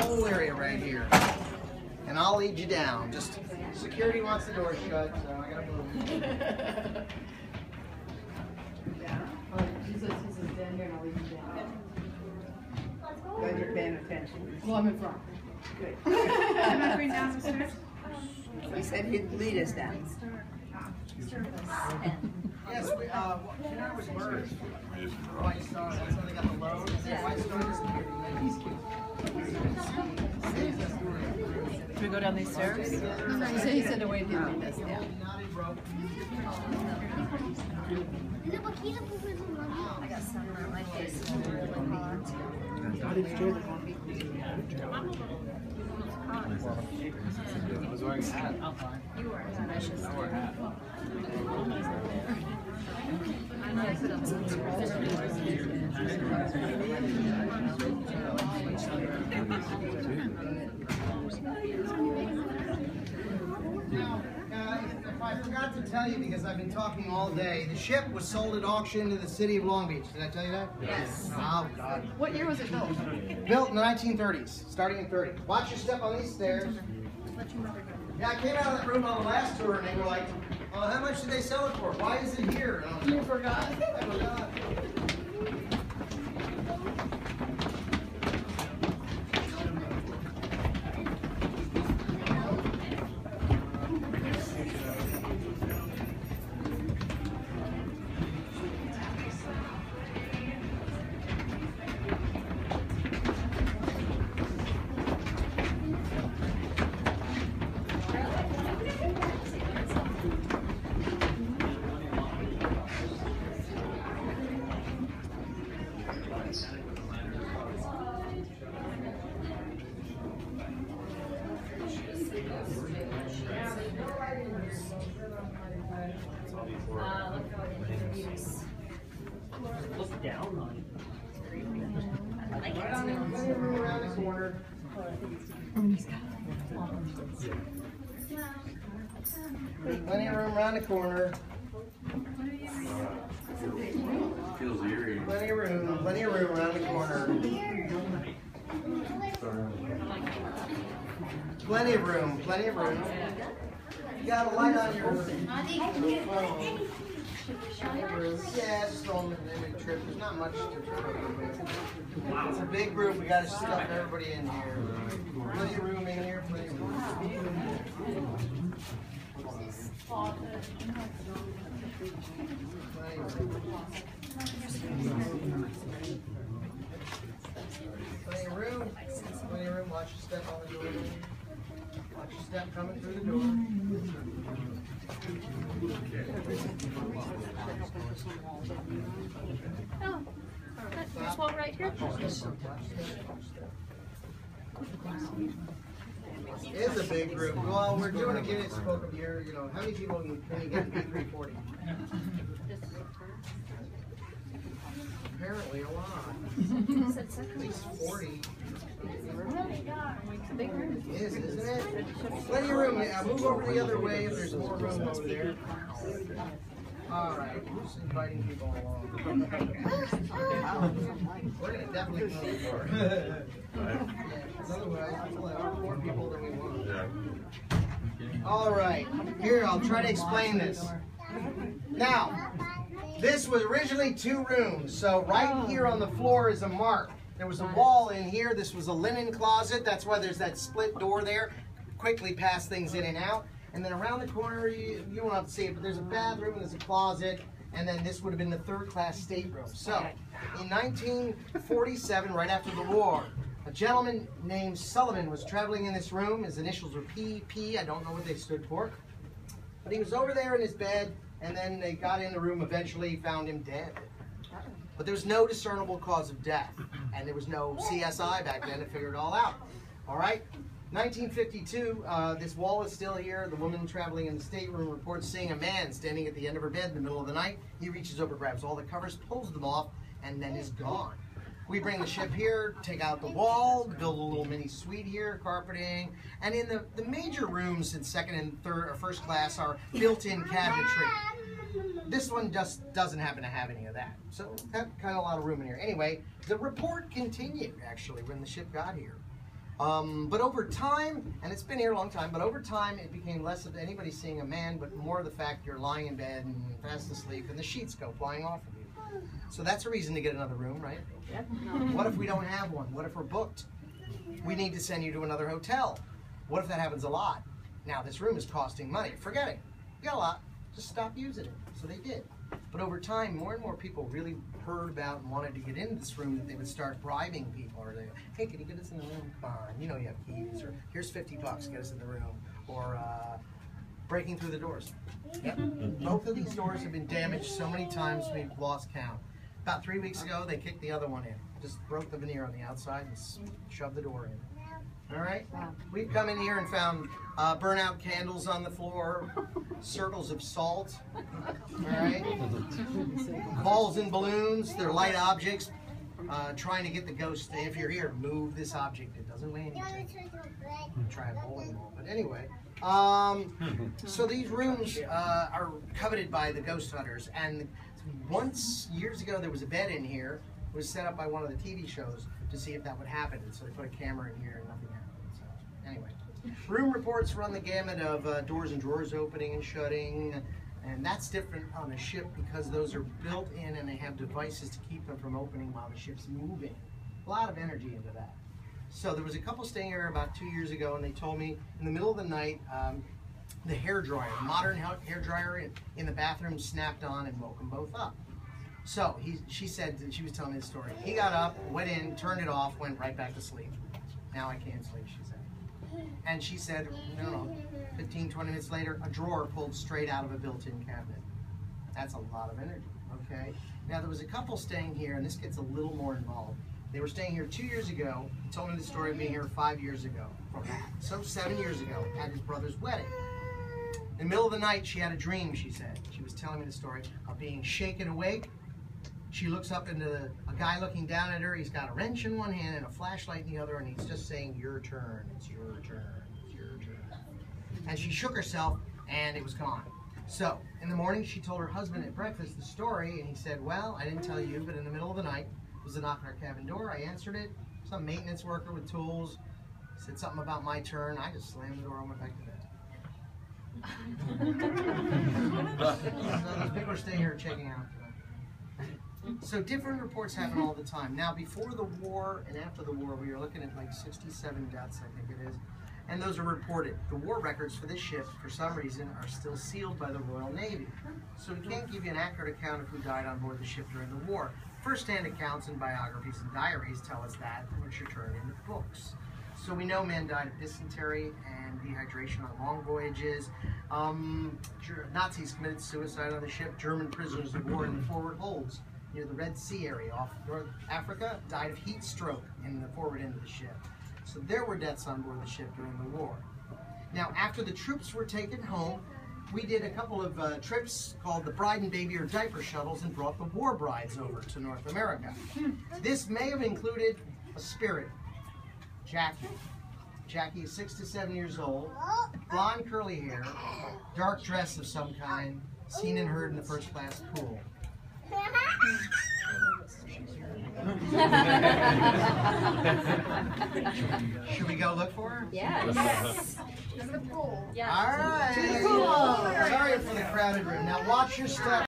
whole area right here. And I'll lead you down. Just security wants the door shut, so I gotta move. Glad you're paying attention. Well, I'm in front. Good. Am I going down the stairs? He said he'd lead us down. Yes, dinner was birds. White Star, that's how they got the load. White Star doesn't hear Should we go down these stairs? He said to wait here. Yeah. I got sun on my face. I was wearing a hat. You were delicious. I wore a hat. Now, if I forgot to tell you, because I've been talking all day, the ship was sold at auction to the city of Long Beach. Did I tell you that? Yes. Oh, God. What year was it built? Built in the 1930s, starting in 30. Watch your step on these stairs. Yeah, I came out of that room on the last tour and they were like, oh, how much did they sell it for? Why is it here? And I was like, You forgot. I forgot. Look down on it. Around the corner. Plenty of room around the corner. Feels eerie. Plenty of room around the corner. Plenty of room. You got a light on your phone. Yeah, just throw them in the trip. There's not much to trip over with. It's a big group. We got to stuff everybody in here. Plenty of room in here. Plenty of room. Plenty of room. Watch your step on the door. Watch your step coming through the door. Oh, there's one right here. It is a big group. Well, we're doing a Guinness Book of Year. You know, how many people can you get in B340? Apparently a lot. At least 40. It is, isn't it? Plenty of room. Move over the other way if there's more room over there. All right, just inviting people along. We're going to definitely close the door. Otherwise, we'll have more people than we want. All right, here, I'll try to explain this. Now, this was originally 2 rooms, so right here on the floor is a mark. There was a wall in here. This was a linen closet. That's why there's that split door there. Quickly pass things in and out. And then around the corner, you won't have to see it, but there's a bathroom and there's a closet. And then this would have been the 3rd-class stateroom. So, in 1947, right after the war, a gentleman named Sullivan was traveling in this room. His initials were PP. I don't know what they stood for. But he was over there in his bed, and then they got in the room, eventually found him dead. But there was no discernible cause of death, and there was no CSI back then to figure it all out. All right? 1952, this wall is still here. The woman traveling in the stateroom reports seeing a man standing at the end of her bed in the middle of the night. He reaches over, grabs all the covers, pulls them off, and then is gone. We bring the ship here, take out the wall, build a little mini suite here, carpeting, and in the major rooms in 2nd and 3rd or 1st class are built-in cabinetry. This one just doesn't happen to have any of that. So kind of a lot of room in here. Anyway, the report continued, actually, when the ship got here. But over time, and it's been here a long time, but over time it became less of anybody seeing a man, but more of the fact you're lying in bed and fast asleep and the sheets go flying off of you. So that's a reason to get another room, right? Yep. What if we don't have one? What if we're booked? We need to send you to another hotel. What if that happens a lot? Now this room is costing money. Forget it. You got a lot. Just stop using it. So they did. But over time, more and more people really heard about and wanted to get into this room that they would start bribing people. Or they, hey, can you get us in the room? Fine. You know you have keys. Or here's $50, get us in the room. Or breaking through the doors. Yep. Both of these doors have been damaged so many times we've lost count. About 3 weeks ago, they kicked the other one in. Just broke the veneer on the outside and shoved the door in. All right? We've come in here and found burnout candles on the floor, circles of salt, all right? Balls and balloons, they're light objects, trying to get the ghost, if you're here, move this object. It doesn't weigh anything. Try a bowling ball. But anyway, so these rooms are coveted by the ghost hunters. And once, years ago, there was a bed in here. It was set up by one of the TV shows to see if that would happen. And so they put a camera in here and nothing happened. So anyway, room reports run the gamut of doors and drawers opening and shutting. And that's different on a ship because those are built in and they have devices to keep them from opening while the ship's moving. A lot of energy into that. So there was a couple staying here about 2 years ago, and they told me in the middle of the night, the hair dryer, modern hair dryer in the bathroom snapped on and woke them both up. So she said, she was telling me the story. He got up, went in, turned it off, went right back to sleep. Now I can't sleep, she said. And she said, no, 15, 20 minutes later, a drawer pulled straight out of a built-in cabinet. That's a lot of energy, okay? Now there was a couple staying here, and this gets a little more involved. They were staying here 2 years ago. He told me the story of being here 5 years ago from that. So 7 years ago at his brother's wedding. In the middle of the night, she had a dream, she said. She was telling me the story of being shaken awake. She looks up into a guy looking down at her. He's got a wrench in one hand and a flashlight in the other, and he's just saying, your turn, it's your turn, it's your turn. And she shook herself, and it was gone. So, in the morning, she told her husband at breakfast the story, and he said, well, I didn't tell you, but in the middle of the night, there was a knock on our cabin door. I answered it. Some maintenance worker with tools said something about my turn. I just slammed the door and went back to bed. So those people are staying here checking out. So different reports happen all the time. Now, before the war and after the war, we were looking at like 67 deaths, I think it is. And those are reported. The war records for this ship, for some reason, are still sealed by the Royal Navy. So we can't give you an accurate account of who died on board the ship during the war. First-hand accounts and biographies and diaries tell us that, which are turned into books. So we know men died of dysentery and dehydration on long voyages. Nazis committed suicide on the ship. German prisoners of war in the forward holds near the Red Sea area off North Africa died of heat stroke in the forward end of the ship. So there were deaths on board the ship during the war. Now, after the troops were taken home, we did a couple of trips called the Bride and Baby or Diaper Shuttles and brought the war brides over to North America. This may have included a spirit, Jackie. Jackie is 6 to 7 years old, blonde curly hair, dark dress of some kind, seen and heard in the first class pool. Should we go look for her? Yes. To the pool. All right. Sorry for the crowded room. Now watch your step.